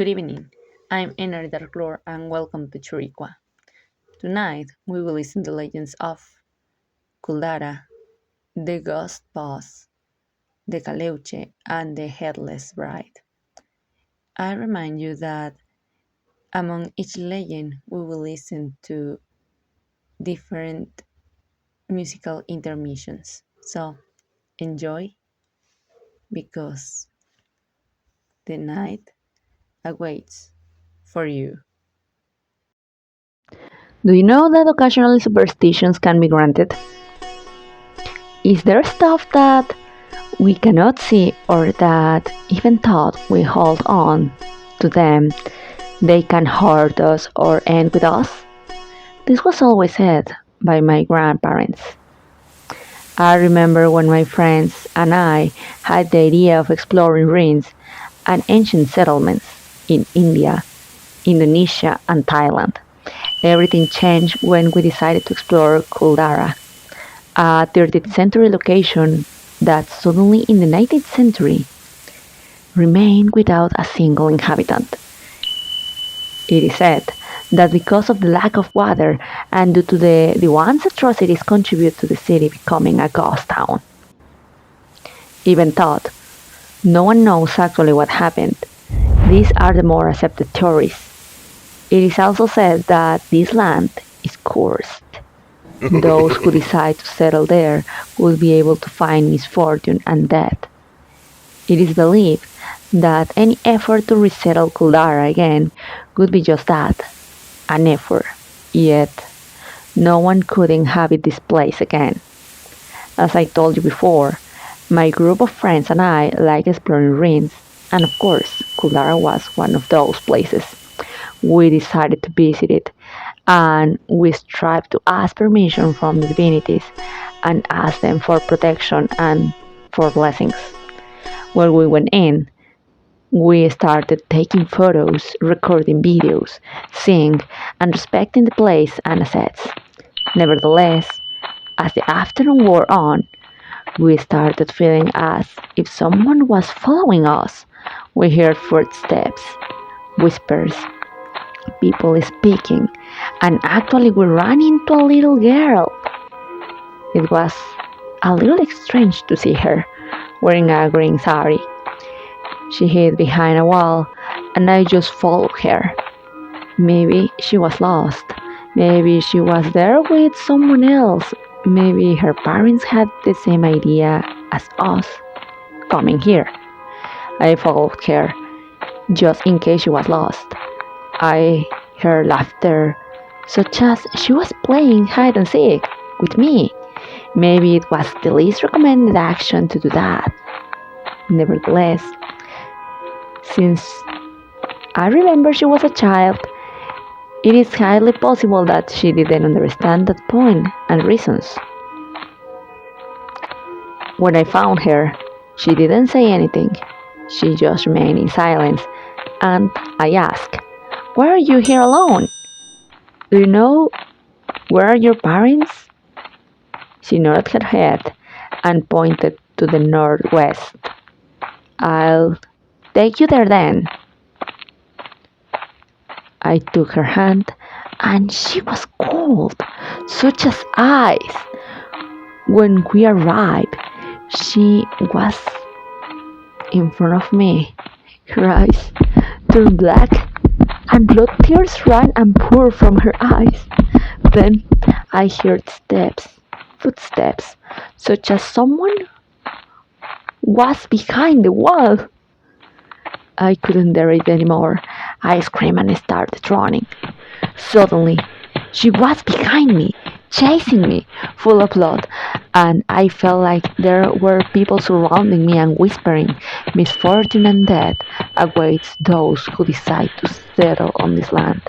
Good evening. I'm Ener Darklor and welcome to Churikua. Tonight we will listen to legends of Kuldhara, the Ghost Boss, the Caleuche, and the Headless Bride. I remind you that among each legend we will listen to different musical intermissions. So enjoy because the night awaits for you. Do you know that occasionally superstitions can be granted? Is there stuff that we cannot see or that even thought we hold on to them, they can hurt us or end with us? This was always said by my grandparents. I remember when my friends and I had the idea of exploring ruins and ancient settlements in India, Indonesia, and Thailand. Everything changed when we decided to explore Kuldhara, a 13th century location that suddenly in the 19th century remained without a single inhabitant. It is said that because of the lack of water and due to the once atrocities contribute to the city becoming a ghost town. Even thought, no one knows actually what happened. These are the more accepted theories. It is also said that this land is cursed. Those who decide to settle there will be able to find misfortune and death. It is believed that any effort to resettle Kuldhara again would be just that, an effort. Yet, no one could inhabit this place again. As I told you before, my group of friends and I like exploring ruins, and of course, Kuldhara was one of those places. We decided to visit it, and we strived to ask permission from the divinities and ask them for protection and for blessings. When we went in, we started taking photos, recording videos, seeing and respecting the place and assets. Nevertheless, as the afternoon wore on, we started feeling as if someone was following us. We heard footsteps, whispers, people speaking, and actually we ran into a little girl. It was a little strange to see her wearing a green sari. She hid behind a wall, and I just followed her. Maybe she was lost. Maybe she was there with someone else. Maybe her parents had the same idea as us coming here. I followed her just in case she was lost. I heard laughter, such as she was playing hide and seek with me. Maybe it was the least recommended action to do that. Nevertheless, since I remember she was a child, it is highly possible that she didn't understand that point and reasons. When I found her, she didn't say anything. She just remained in silence, and I asked, "Why are you here alone? Do you know where are your parents?" She nodded her head and pointed to the northwest. "I'll take you there then." I took her hand, and she was cold, such as ice. When we arrived, she was in front of me. Her eyes turned black, and blood tears ran and poured from her eyes. Then I heard footsteps, such as someone was behind the wall. I couldn't bear it anymore. I screamed and started running. Suddenly, she was behind me, chasing me, full of blood, and I felt like there were people surrounding me and whispering, "Misfortune and death awaits those who decide to settle on this land.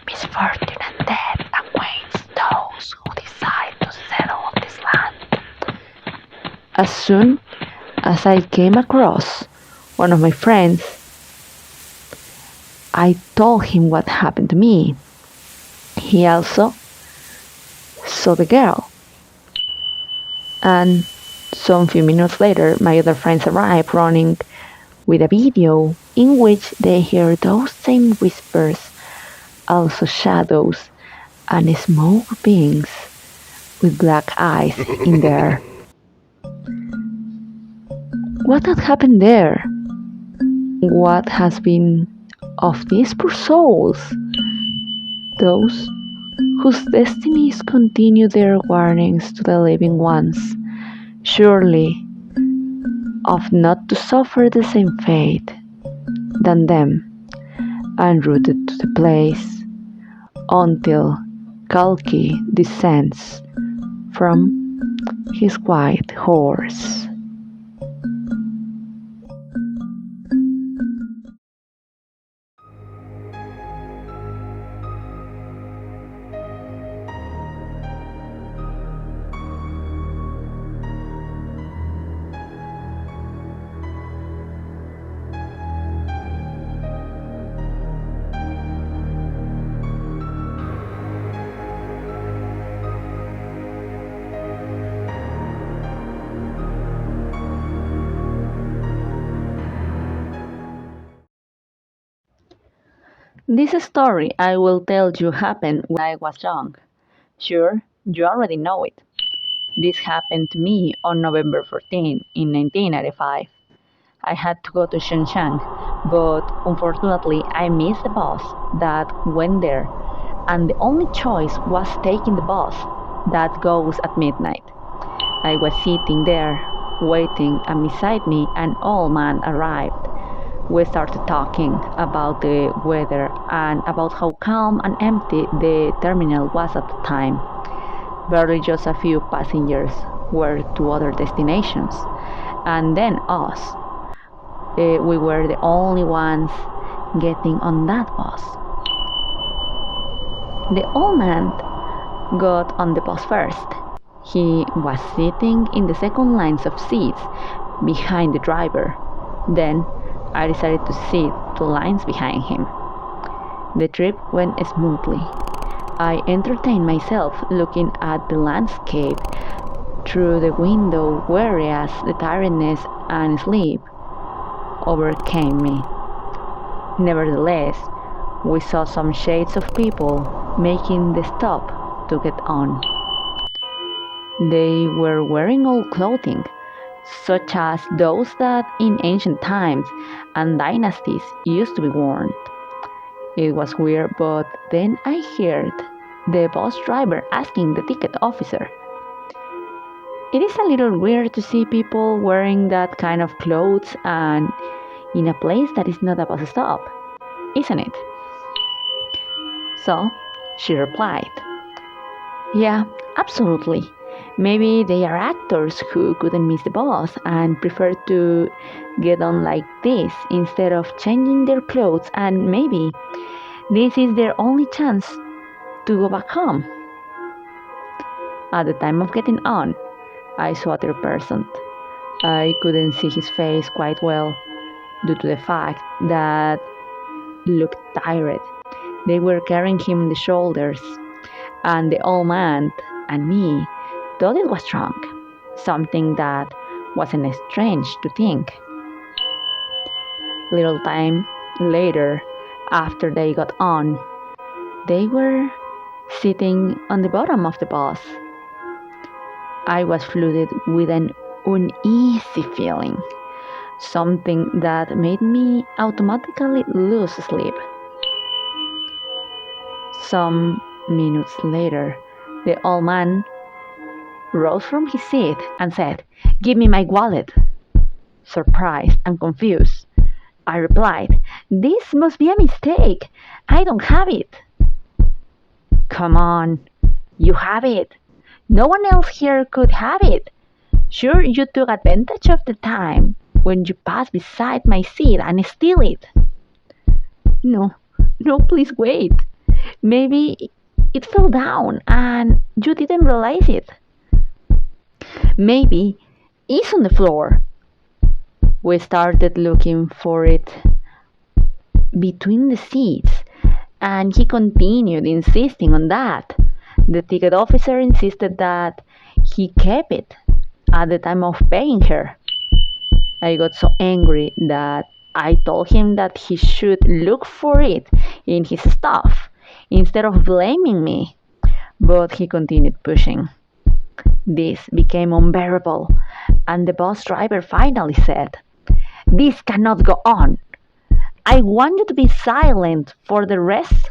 Misfortune and death awaits those who decide to settle on this land." As soon as I came across one of my friends, I told him what happened to me. He also saw the girl. And some few minutes later, my other friends arrived running with a video in which they hear those same whispers, also shadows and smoke beings with black eyes in there. What had happened there? What has been of these poor souls? Those whose destinies continue their warnings to the living ones, surely of not to suffer the same fate than them, and rooted to the place until Kalki descends from his white horse. This story I will tell you happened when I was young. Sure, you already know it. This happened to me on November 14 in 1995. I had to go to Shenzhen, but unfortunately I missed the bus that went there, and the only choice was taking the bus that goes at midnight. I was sitting there, waiting, and beside me an old man arrived. We started talking about the weather and about how calm and empty the terminal was at the time. Barely just a few passengers were to other destinations, and then us. We were the only ones getting on that bus. The old man got on the bus first. He was sitting in the second lines of seats behind the driver. Then I decided to sit 2 lines behind him. The trip went smoothly. I entertained myself looking at the landscape through the window, whereas the tiredness and sleep overcame me. Nevertheless, we saw some shades of people making the stop to get on. They were wearing old clothing, such as those that in ancient times and dynasties used to be worn. It was weird, but then I heard the bus driver asking the ticket officer, "It is a little weird to see people wearing that kind of clothes and in a place that is not a bus stop, isn't it?" So she replied, "Yeah, absolutely. Maybe they are actors who couldn't miss the bus and prefer to get on like this instead of changing their clothes, and maybe this is their only chance to go back home." At the time of getting on, I saw a third person. I couldn't see his face quite well due to the fact that he looked tired. They were carrying him on the shoulders, and the old man and me thought it was wrong, something that wasn't strange to think. Little time later, after they got on, they were sitting on the bottom of the bus. I was flooded with an uneasy feeling, something that made me automatically lose sleep. Some minutes later, the old man rose from his seat and said, "Give me my wallet." Surprised and confused, I replied, "This must be a mistake. I don't have it." "Come on, you have it. No one else here could have it. Sure, you took advantage of the time when you passed beside my seat and steal it." "No, no, please wait. Maybe it fell down and you didn't realize it. Maybe it's on the floor." We started looking for it between the seats, and he continued insisting on that. The ticket officer insisted that he kept it at the time of paying her. I got so angry that I told him that he should look for it in his stuff instead of blaming me, but he continued pushing. This became unbearable, and the bus driver finally said, "This cannot go on. I want you to be silent for the rest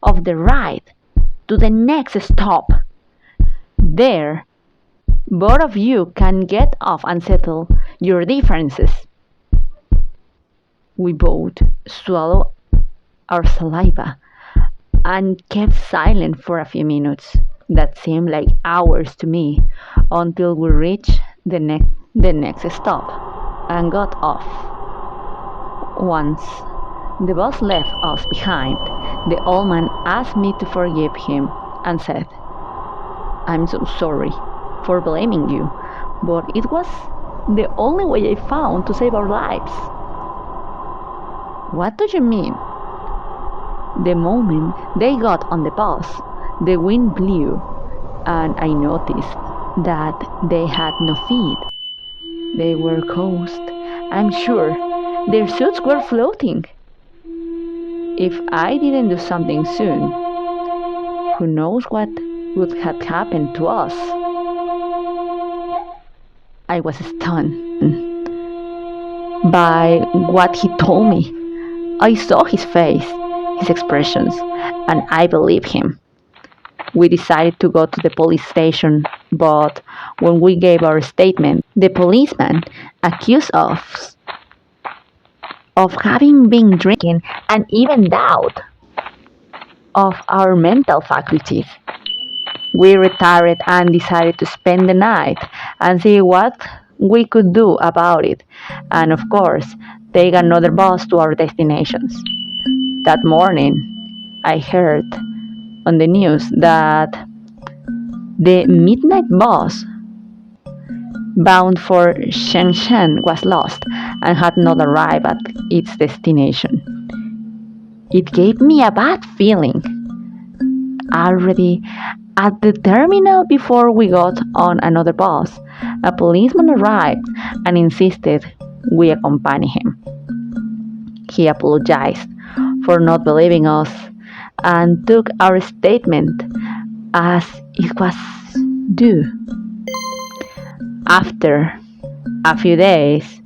of the ride to the next stop. There, both of you can get off and settle your differences." We both swallowed our saliva and kept silent for a few minutes that seemed like hours to me until we reached the next stop and got off. Once the bus left us behind, the old man asked me to forgive him and said, "I'm so sorry for blaming you, but it was the only way I found to save our lives." "What do you mean?" The moment they got on the bus, the wind blew, and I noticed that they had no feet. They were cold. I'm sure their suits were floating. If I didn't do something soon, who knows what would have happened to us? I was stunned by what he told me. I saw his face, his expressions, and I believed him. We decided to go to the police station, but when we gave our statement, the policeman accused us of having been drinking and even doubt of our mental faculties. We retired and decided to spend the night and see what we could do about it, and of course, take another bus to our destinations. That morning, I heard on the news that the midnight bus bound for Shenzhen was lost and had not arrived at its destination. It gave me a bad feeling. Already at the terminal before we got on another bus, a policeman arrived and insisted we accompany him. He apologized for not believing us and took our statement as it was due. After a few days,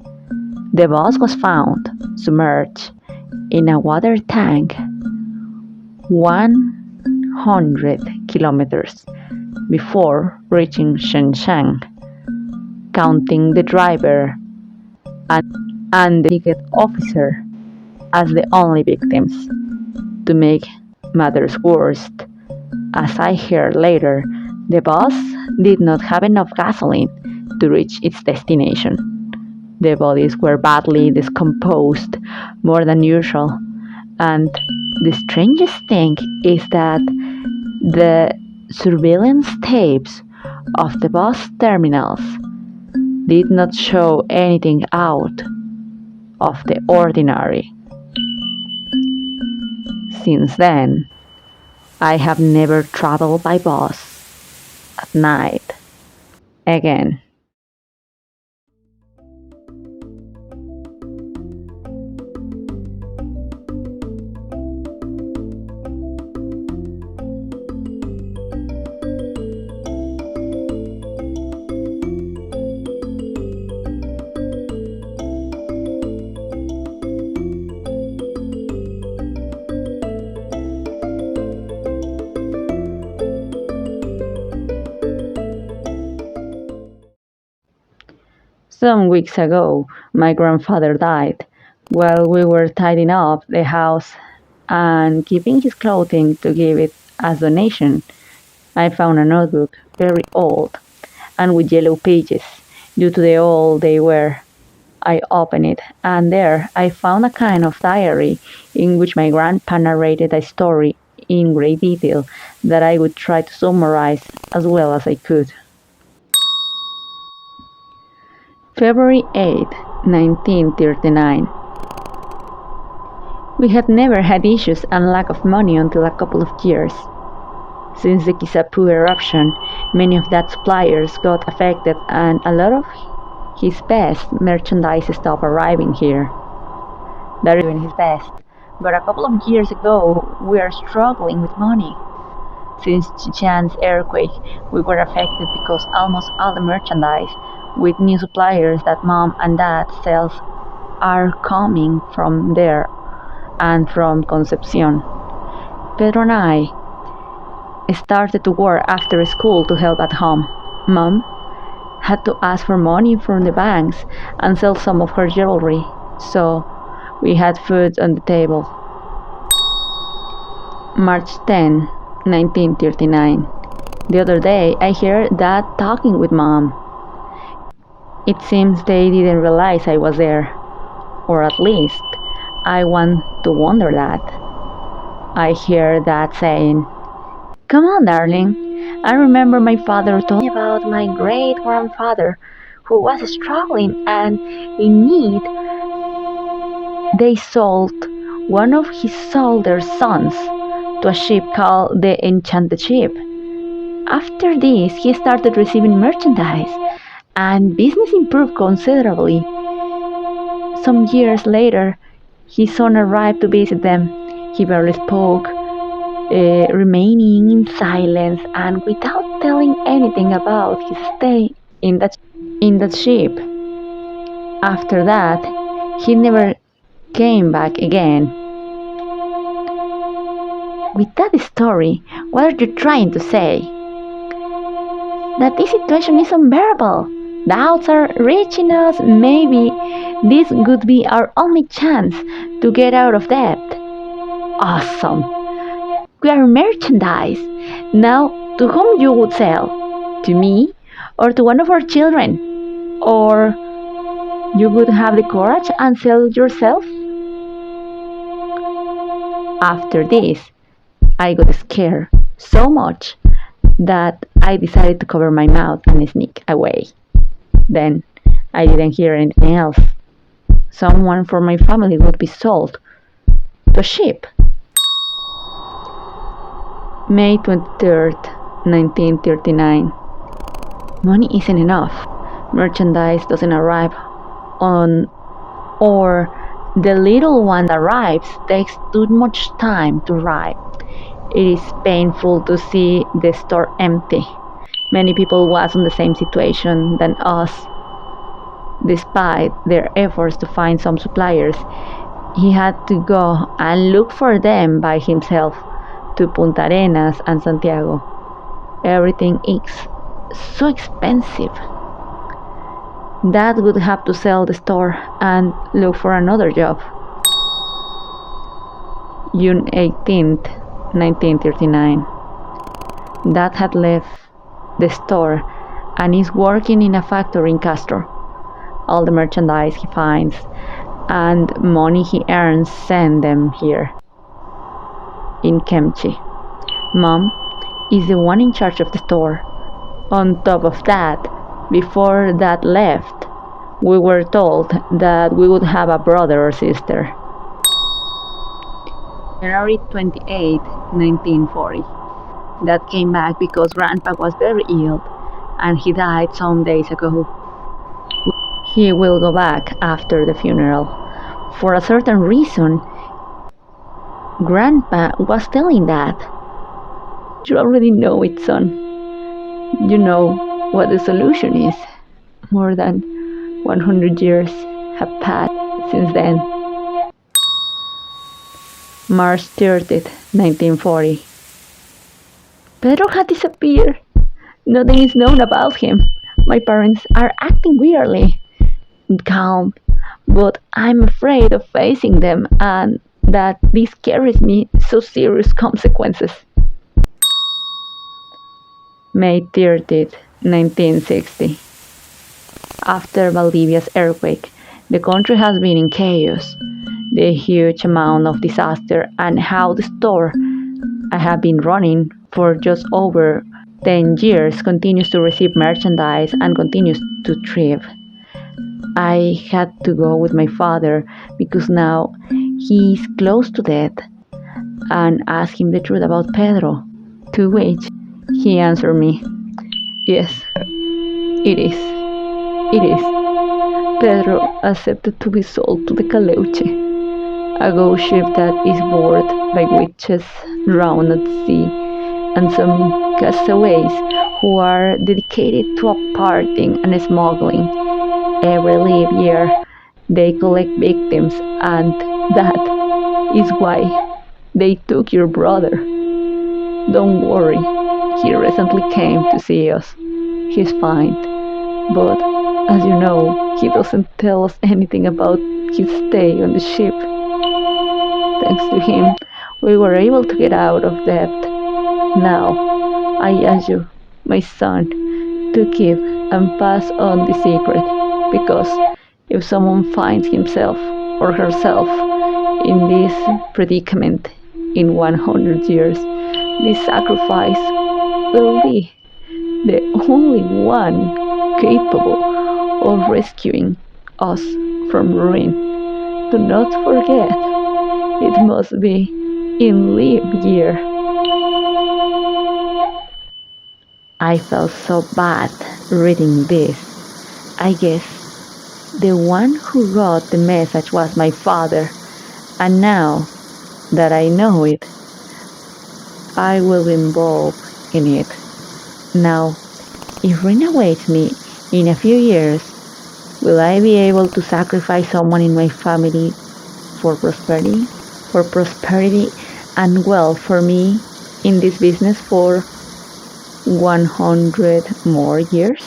the bus was found submerged in a water tank 100 kilometers before reaching Shenzhen, counting the driver and the ticket officer as the only victims. To make matters worse, as I heard later, the bus did not have enough gasoline to reach its destination. The bodies were badly decomposed, more than usual, and the strangest thing is that the surveillance tapes of the bus terminals did not show anything out of the ordinary. Since then, I have never traveled by bus at night again. Some weeks ago, my grandfather died while we were tidying up the house and keeping his clothing to give it as donation. I found a notebook, very old, and with yellow pages due to the old they were. I opened it, and there I found a kind of diary in which my grandpa narrated a story in great detail that I would try to summarize as well as I could. February 8, 1939. We had never had issues and lack of money until a couple of years. Since the Kisapu eruption, many of that suppliers got affected and a lot of his best merchandise stopped arriving here. that is doing his best. But a couple of years ago, we are struggling with money. Since Chichan's earthquake, we were affected because almost all the merchandise with new suppliers that mom and dad sells are coming from there and from Concepcion. Pedro and I started to work after school to help at home. Mom had to ask for money from the banks and sell some of her jewelry, so we had food on the table. March 10, 1939. The other day, I heard Dad talking with Mom. It seems they didn't realize I was there, or at least I want to wonder that. I hear Dad saying, "Come on, darling. I remember my father told me about my great-grandfather who was struggling and in need. They sold one of his older sons to a ship called the Enchanted Ship. After this, he started receiving merchandise, and business improved considerably. Some years later, his son arrived to visit them. He barely spoke, remaining in silence and without telling anything about his stay in that ship. After that, he never came back again." With that story, what are you trying to say? That this situation is unbearable. The odds are reaching us. Maybe this would be our only chance to get out of debt. Awesome. We are merchandise. Now, to whom you would sell? To me? Or to one of our children? Or you would have the courage and sell yourself? After this, I got scared so much that I decided to cover my mouth and sneak away. Then I didn't hear anything else. Someone from my family would be sold to a ship. May 23rd, 1939. Money isn't enough. Merchandise doesn't arrive on, or the little one that arrives takes too much time to arrive. It is painful to see the store empty. Many people was in the same situation than us. Despite their efforts to find some suppliers, he had to go and look for them by himself to Punta Arenas and Santiago. Everything is so expensive. Dad would have to sell the store and look for another job. June 18th, 1939. Dad had left the store and is working in a factory in Castro. All the merchandise he finds and money he earns send them here in Kemchi. Mom is the one in charge of the store. On top of that, before Dad left, we were told that we would have a brother or sister. January 28, 1940. Dad came back because Grandpa was very ill and he died some days ago. He will go back after the funeral. For a certain reason, Grandpa was telling Dad, "You already know it, son. You know what the solution is. More than 100 years have passed since then." March 30th, 1940. Pedro had disappeared. Nothing is known about him. My parents are acting weirdly calm, but I'm afraid of facing them and that this carries me so serious consequences. May 30th, 1960. After Valdivia's earthquake, the country has been in chaos. The huge amount of disaster and how the store I have been running for just over 10 years continues to receive merchandise and continues to thrive. I had to go with my father because now he is close to death and ask him the truth about Pedro, to which he answered me, "Yes, it is. It is. Pedro accepted to be sold to the Caleuche." a ghost ship that is boarded by witches drowned at sea, and some castaways who are dedicated to a partying and smuggling. Every leap year, they collect victims, and that is why they took your brother. Don't worry, he recently came to see us. He's fine, but as you know, he doesn't tell us anything about his stay on the ship. Thanks to him, we were able to get out of debt. Now, I ask you, my son, to keep and pass on the secret, because if someone finds himself or herself in this predicament in 100 years, this sacrifice will be the only one capable of rescuing us from ruin. Do not forget, it must be in leap year. I felt so bad reading this. I guess the one who wrote the message was my father, and now that I know it, I will be involved in it. Now, if Rina awaits me in a few years, will I be able to sacrifice someone in my family for prosperity? For prosperity and wealth for me in this business for 100 more years?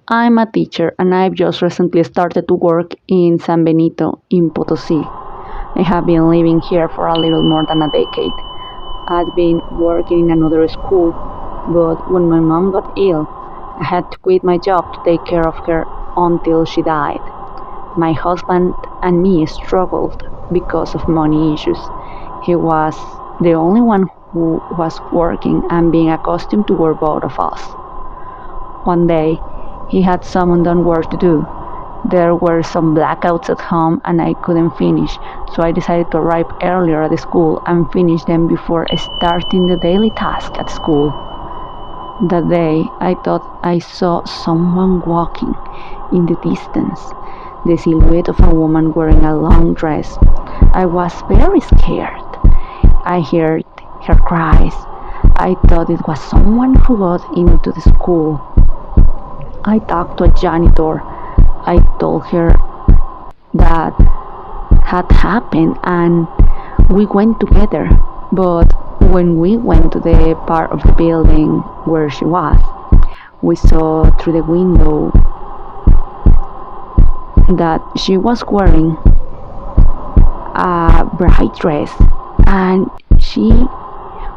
I'm a teacher and I've just recently started to work in San Benito in Potosí. I have been living here for a little more than a decade. I'd been working in another school, but when my mom got ill, I had to quit my job to take care of her until she died. My husband and me struggled because of money issues. He was the only one who was working and being accustomed to work both of us. One day, he had some undone work to do. There were some blackouts at home and I couldn't finish, so I decided to arrive earlier at the school and finish them before starting the daily task at school. That day, I thought I saw someone walking in the distance, the silhouette of a woman wearing a long dress. I was very scared. I heard her cries. I thought it was someone who got into the school. I talked to a janitor. I told her that had happened and we went together. But when we went to the part of the building where she was, we saw through the window that she was wearing a bright dress and she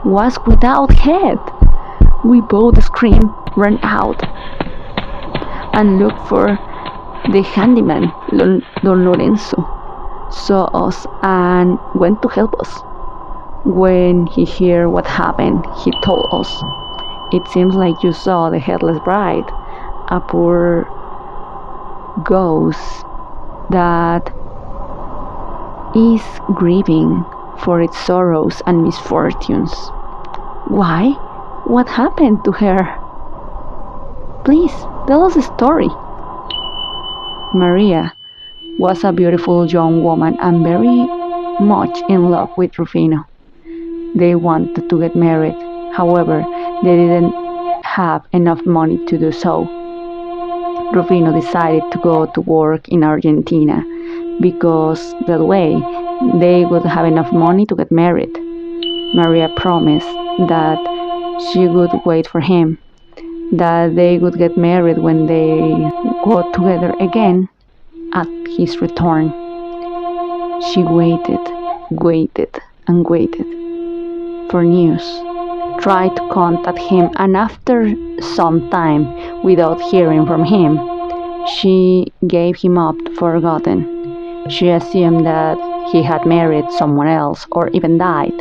was without head. We both screamed, ran out, and looked for the handyman, Don Lorenzo, saw us and went to help us. When he heard what happened, he told us, "It seems like you saw the headless bride, a poor ghost that is grieving for its sorrows and misfortunes." Why? What happened to her? Please, tell us the story. Maria was a beautiful young woman and very much in love with Rufino. They wanted to get married, however, they didn't have enough money to do so. Rufino decided to go to work in Argentina because that way they would have enough money to get married. Maria promised that she would wait for him, that they would get married when they got together again at his return. She waited, and waited for news, tried to contact him, and after some time without hearing from him, She gave him up forgotten. She assumed that he had married someone else or even died.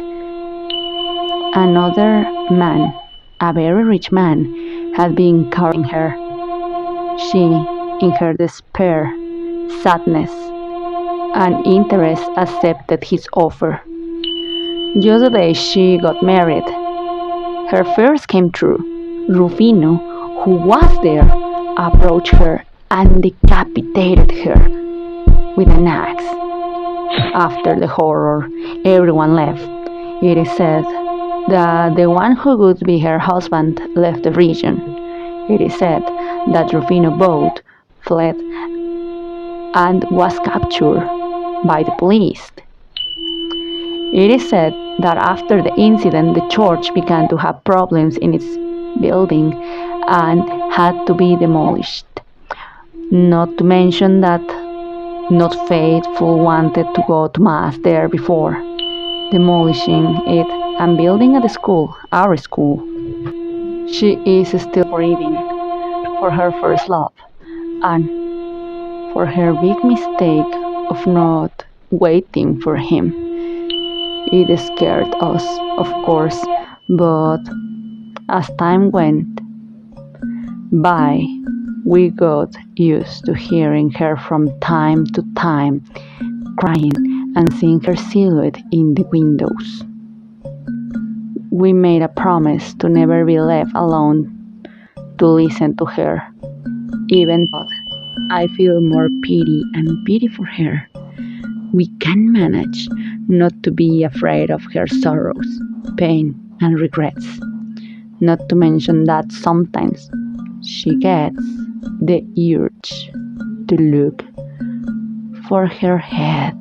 Another man, a very rich man, had been courting her. She, in her despair, sadness, and interest, accepted his offer. Just the day she got married, her fears came true. Rufino, who was there, approached her and decapitated her with an axe. After the horror, everyone left. It is said that the one who would be her husband left the region. It is said that Rufino both fled and was captured by the police. It is said that after the incident, the church began to have problems in its building and had to be demolished. Not to mention that not faithful wanted to go to mass there before demolishing it and building a school, our school. She is still grieving for her first love and for her big mistake of not waiting for him. It scared us, of course, but as time went by, we got used to hearing her from time to time, crying and seeing her silhouette in the windows. We made a promise to never be left alone to listen to her. Even though I feel more pity for her, we can manage not to be afraid of her sorrows, pain, and regrets. Not to mention that sometimes she gets the urge to look for her head.